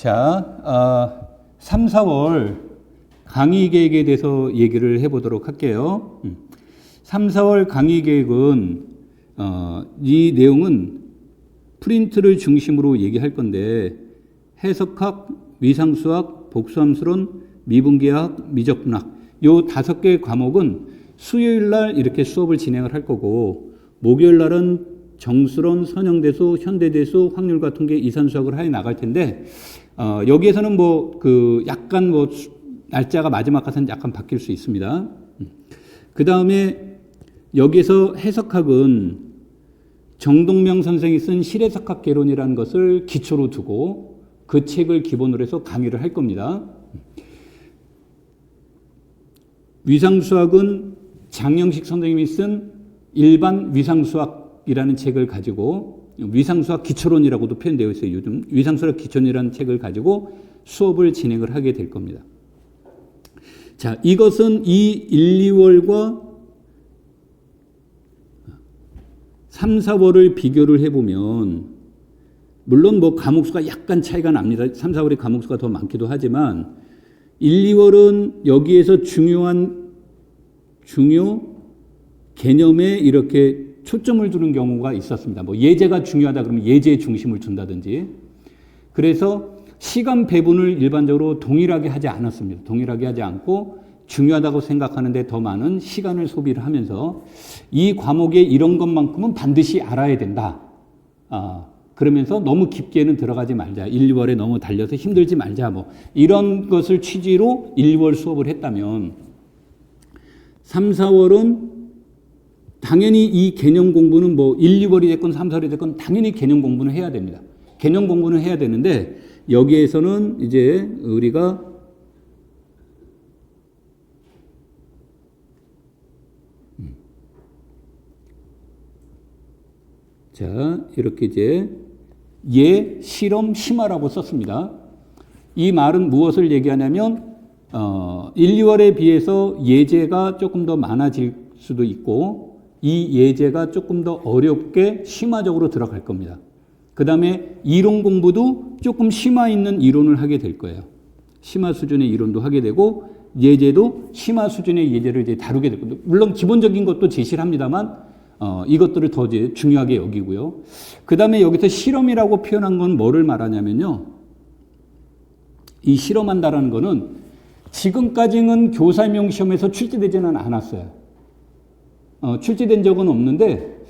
자, 3, 4월 강의 계획에 대해서 얘기를 해보도록 할게요. 3, 4월 강의 계획은 이 내용은 프린트를 중심으로 얘기할 건데 해석학, 위상수학, 복수함수론, 미분계학, 미적분학 요 5개의 과목은 수요일 날 이렇게 수업을 진행을 할 거고 목요일 날은 정수론, 선형대수, 현대대수, 확률과 통계, 이산수학을 해 나갈 텐데 여기에서는 약간 날짜가 마지막 가서는 약간 바뀔 수 있습니다. 그 다음에 여기에서 해석학은 정동명 선생이 쓴 실해석학 개론이라는 것을 기초로 두고 그 책을 기본으로 해서 강의를 할 겁니다. 위상수학은 장영식 선생님이 쓴 일반 위상수학이라는 책을 가지고 위상수학 기초론이라고도 표현되어 있어요. 요즘 위상수학 기초론이라는 책을 가지고 수업을 진행을 하게 될 겁니다. 자, 이것은 이 1, 2월과 3, 4월을 비교를 해보면 물론 과목 수가 약간 차이가 납니다. 3, 4월의 과목 수가 더 많기도 하지만 1, 2월은 여기에서 중요 개념에 이렇게 초점을 두는 경우가 있었습니다. 예제가 중요하다 그러면 예제에 중심을 둔다든지. 그래서 시간 배분을 일반적으로 동일하게 하지 않았습니다. 동일하게 하지 않고 중요하다고 생각하는데 더 많은 시간을 소비를 하면서 이 과목에 이런 것만큼은 반드시 알아야 된다. 그러면서 너무 깊게는 들어가지 말자. 1, 2월에 너무 달려서 힘들지 말자. 이런 것을 취지로 1, 2월 수업을 했다면 3, 4월은 당연히 이 개념 공부는 1, 2월이 됐건 3, 4월이 됐건 당연히 개념 공부는 해야 됩니다. 개념 공부는 해야 되는데 여기에서는 이제 우리가 자, 이렇게 이제 실험, 심화라고 썼습니다. 이 말은 무엇을 얘기하냐면 1, 2월에 비해서 예제가 조금 더 많아질 수도 있고 이 예제가 조금 더 어렵게 심화적으로 들어갈 겁니다. 그 다음에 이론 공부도 조금 심화 있는 이론을 하게 될 거예요. 심화 수준의 이론도 하게 되고 예제도 심화 수준의 예제를 이제 다루게 될 겁니다. 물론 기본적인 것도 제시를 합니다만 이것들을 더 이제 중요하게 여기고요. 그 다음에 여기서 실험이라고 표현한 건 뭐를 말하냐면요. 이 실험한다라는 거는 지금까지는 교사임용 시험에서 출제되지는 않았어요. 출제된 적은 없는데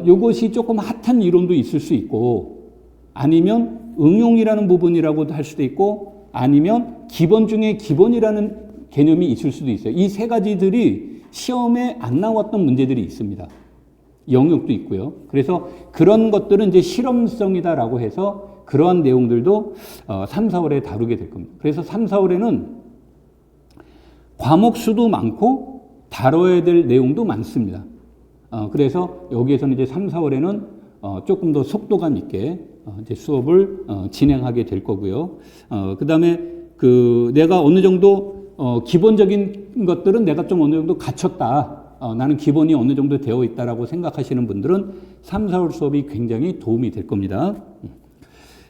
이것이 조금 핫한 이론도 있을 수 있고 아니면 응용이라는 부분이라고도 할 수도 있고 아니면 기본 중에 기본이라는 개념이 있을 수도 있어요. 이 세 가지들이 시험에 안 나왔던 문제들이 있습니다. 영역도 있고요. 그래서 그런 것들은 이제 실험성이다라고 해서 그러한 내용들도 3, 4월에 다루게 될 겁니다. 그래서 3, 4월에는 과목 수도 많고 다뤄야 될 내용도 많습니다. 그래서 여기에서는 이제 3, 4월에는 조금 더 속도감 있게 이제 수업을 진행하게 될 거고요. 그 다음에 내가 어느 정도 기본적인 것들은 내가 좀 어느 정도 갖췄다. 나는 기본이 어느 정도 되어 있다라고 생각하시는 분들은 3, 4월 수업이 굉장히 도움이 될 겁니다.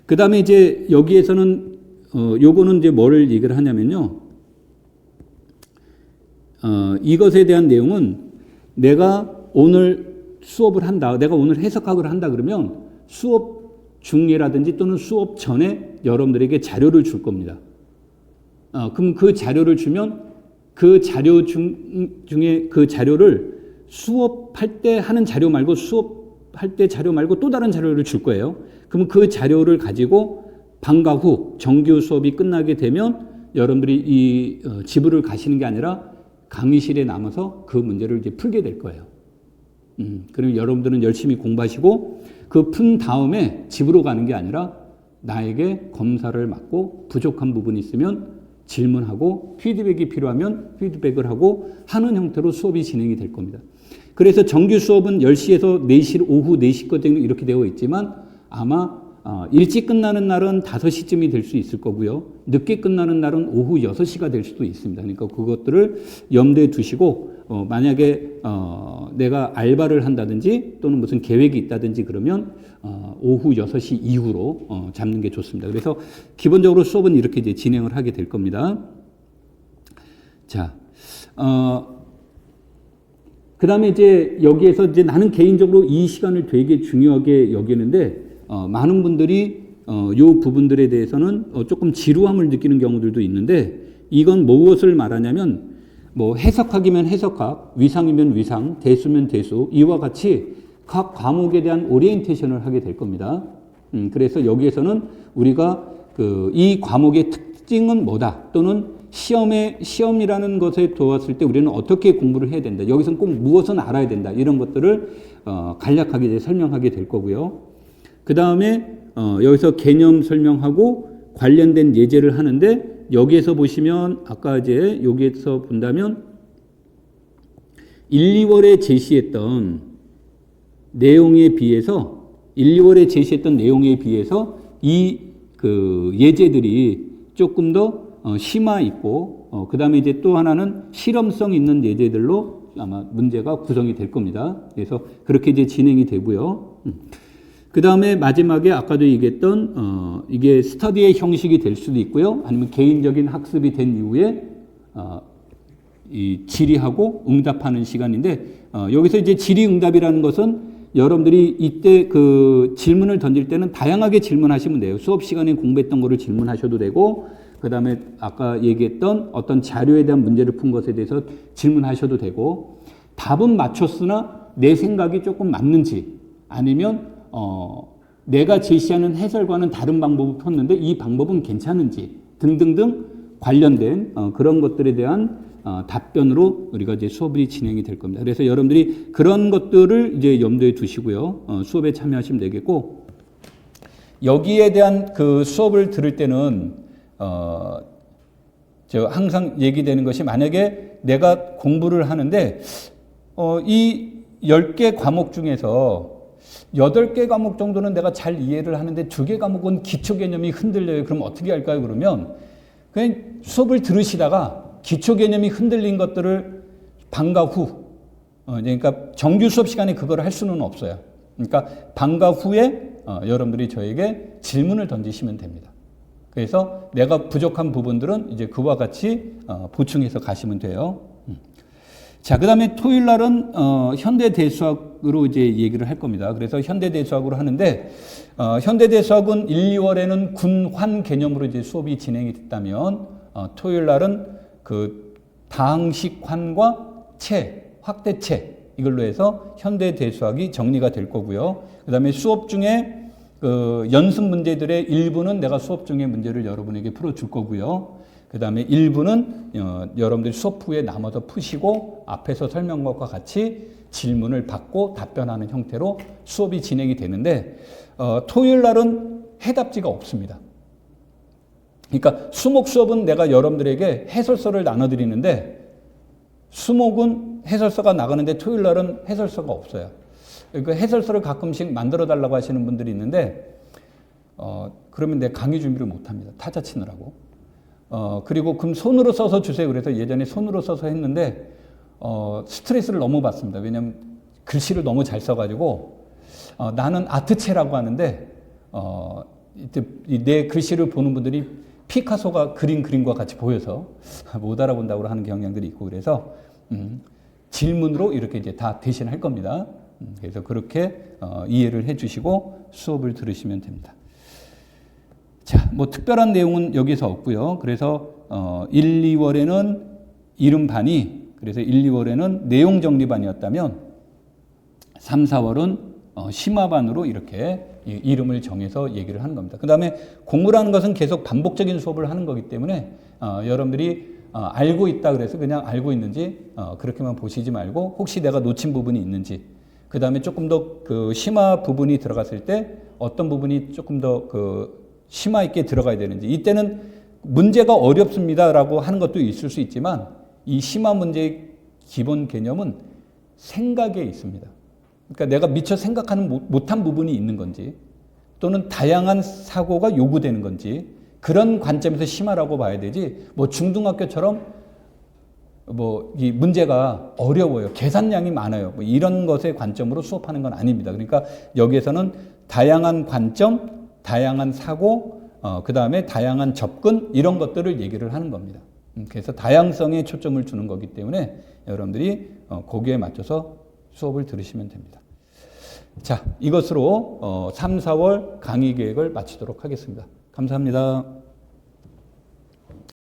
그 다음에 이제 여기에서는 요거는 이제 뭐를 얘기를 하냐면요. 이것에 대한 내용은 내가 오늘 수업을 한다. 내가 오늘 해석학을 한다 그러면 수업 중에라든지 또는 수업 전에 여러분들에게 자료를 줄 겁니다. 그럼 그 자료를 주면 그 자료 중에 그 자료를 수업할 때 하는 자료 말고 수업할 때 자료 말고 또 다른 자료를 줄 거예요. 그럼 그 자료를 가지고 방과 후 정규 수업이 끝나게 되면 여러분들이 이 지부를 가시는 게 아니라 강의실에 남아서 그 문제를 이제 풀게 될 거예요. 그러면 여러분들은 열심히 공부하시고 그 푼 다음에 집으로 가는 게 아니라 나에게 검사를 맡고 부족한 부분이 있으면 질문하고 피드백이 필요하면 피드백을 하고 하는 형태로 수업이 진행이 될 겁니다. 그래서 정규 수업은 10시에서 4시, 오후 4시까지 이렇게 되어 있지만 아마 일찍 끝나는 날은 5시쯤이 될 수 있을 거고요. 늦게 끝나는 날은 오후 6시가 될 수도 있습니다. 그러니까 그것들을 염두에 두시고 만약에 내가 알바를 한다든지 또는 무슨 계획이 있다든지 그러면 오후 6시 이후로 잡는 게 좋습니다. 그래서 기본적으로 수업은 이렇게 이제 진행을 하게 될 겁니다. 자, 그 다음에 이제 여기에서 이제 나는 개인적으로 이 시간을 되게 중요하게 여기는데, 많은 분들이 요 부분들에 대해서는 조금 지루함을 느끼는 경우들도 있는데, 이건 무엇을 말하냐면, 뭐 해석학이면 해석학, 위상이면 위상, 대수면 대수, 이와 같이 각 과목에 대한 오리엔테이션을 하게 될 겁니다. 그래서 여기에서는 우리가 이 과목의 특징은 뭐다, 또는 시험이라는 것에 도왔을 때 우리는 어떻게 공부를 해야 된다, 여기서는 꼭 무엇은 알아야 된다, 이런 것들을 간략하게 이제 설명하게 될 거고요. 그 다음에 여기서 개념 설명하고 관련된 예제를 하는데, 여기에서 보시면 아까 이제 여기에서 본다면 1, 2월에 제시했던 내용에 비해서 이 예제들이 조금 더 심화 있고, 그 다음에 이제 또 하나는 실험성 있는 예제들로 아마 문제가 구성이 될 겁니다. 그래서 그렇게 이제 진행이 되고요. 그 다음에 마지막에 아까도 얘기했던 이게 스터디의 형식이 될 수도 있고요. 아니면 개인적인 학습이 된 이후에 이 질의하고 응답하는 시간인데, 여기서 이제 질의응답이라는 것은 여러분들이 이때 그 질문을 던질 때는 다양하게 질문하시면 돼요. 수업 시간에 공부했던 거를 질문하셔도 되고, 그 다음에 아까 얘기했던 어떤 자료에 대한 문제를 푼 것에 대해서 질문하셔도 되고, 답은 맞췄으나 내 생각이 조금 맞는지, 아니면 내가 제시하는 해설과는 다른 방법을 폈는데 이 방법은 괜찮은지 등등등 관련된 그런 것들에 대한 답변으로 우리가 이제 수업이 진행이 될 겁니다. 그래서 여러분들이 그런 것들을 이제 염두에 두시고요. 수업에 참여하시면 되겠고, 여기에 대한 그 수업을 들을 때는 저 항상 얘기되는 것이, 만약에 내가 공부를 하는데 이 10개 과목 중에서 8개 과목 정도는 내가 잘 이해를 하는데 2개 과목은 기초 개념이 흔들려요. 그럼 어떻게 할까요? 그러면 그냥 수업을 들으시다가 기초 개념이 흔들린 것들을 방과 후, 그러니까 정규 수업 시간에 그걸 할 수는 없어요. 그러니까 방과 후에 여러분들이 저에게 질문을 던지시면 됩니다. 그래서 내가 부족한 부분들은 이제 그와 같이 보충해서 가시면 돼요. 자, 그 다음에 토요일 날은 현대대수학으로 이제 얘기를 할 겁니다. 그래서 현대대수학으로 하는데, 현대대수학은 1, 2월에는 군환 개념으로 이제 수업이 진행이 됐다면, 토요일 날은 그 다항식환과 확대체, 이걸로 해서 현대대수학이 정리가 될 거고요. 그 다음에 수업 중에 그 연습 문제들의 일부는 내가 수업 중에 문제를 여러분에게 풀어줄 거고요. 그 다음에 일부는 여러분들이 수업 후에 남아서 푸시고 앞에서 설명과 같이 질문을 받고 답변하는 형태로 수업이 진행이 되는데, 토요일 날은 해답지가 없습니다. 그러니까 수목 수업은 내가 여러분들에게 해설서를 나눠드리는데, 수목은 해설서가 나가는데 토요일 날은 해설서가 없어요. 그 해설서를 가끔씩 만들어 달라고 하시는 분들이 있는데, 그러면 내 강의 준비를 못합니다. 타자 치느라고. 그리고 그럼 손으로 써서 주세요. 그래서 예전에 손으로 써서 했는데 스트레스를 너무 받습니다. 왜냐하면 글씨를 너무 잘 써가지고, 나는 아트체라고 하는데 내 글씨를 보는 분들이 피카소가 그린 그림과 같이 보여서 못 알아본다고 하는 경향들이 있고, 그래서 질문으로 이렇게 이제 다 대신할 겁니다. 그래서 그렇게 이해를 해주시고 수업을 들으시면 됩니다. 자, 뭐 특별한 내용은 여기서 없고요. 그래서 1, 2월에는 이름반이, 그래서 1, 2월에는 내용 정리반이었다면 3, 4월은 심화반으로 이렇게 이름을 정해서 얘기를 하는 겁니다. 그 다음에 공부라는 것은 계속 반복적인 수업을 하는 거기 때문에 여러분들이 알고 있다 그래서 그냥 알고 있는지 그렇게만 보시지 말고, 혹시 내가 놓친 부분이 있는지, 그 다음에 조금 더 그 심화 부분이 들어갔을 때 어떤 부분이 조금 더 그 심화 있게 들어가야 되는지, 이때는 문제가 어렵습니다라고 하는 것도 있을 수 있지만, 이 심화 문제의 기본 개념은 생각에 있습니다. 그러니까 내가 미처 생각하는 못한 부분이 있는 건지, 또는 다양한 사고가 요구되는 건지, 그런 관점에서 심화라고 봐야 되지, 뭐 중등학교처럼 뭐 이 문제가 어려워요. 계산량이 많아요. 뭐 이런 것의 관점으로 수업하는 건 아닙니다. 그러니까 여기에서는 다양한 관점, 다양한 사고, 그 다음에 다양한 접근 이런 것들을 얘기를 하는 겁니다. 그래서 다양성에 초점을 두는 거기 때문에 여러분들이 거기에 맞춰서 수업을 들으시면 됩니다. 자, 이것으로 3, 4월 강의 계획을 마치도록 하겠습니다. 감사합니다.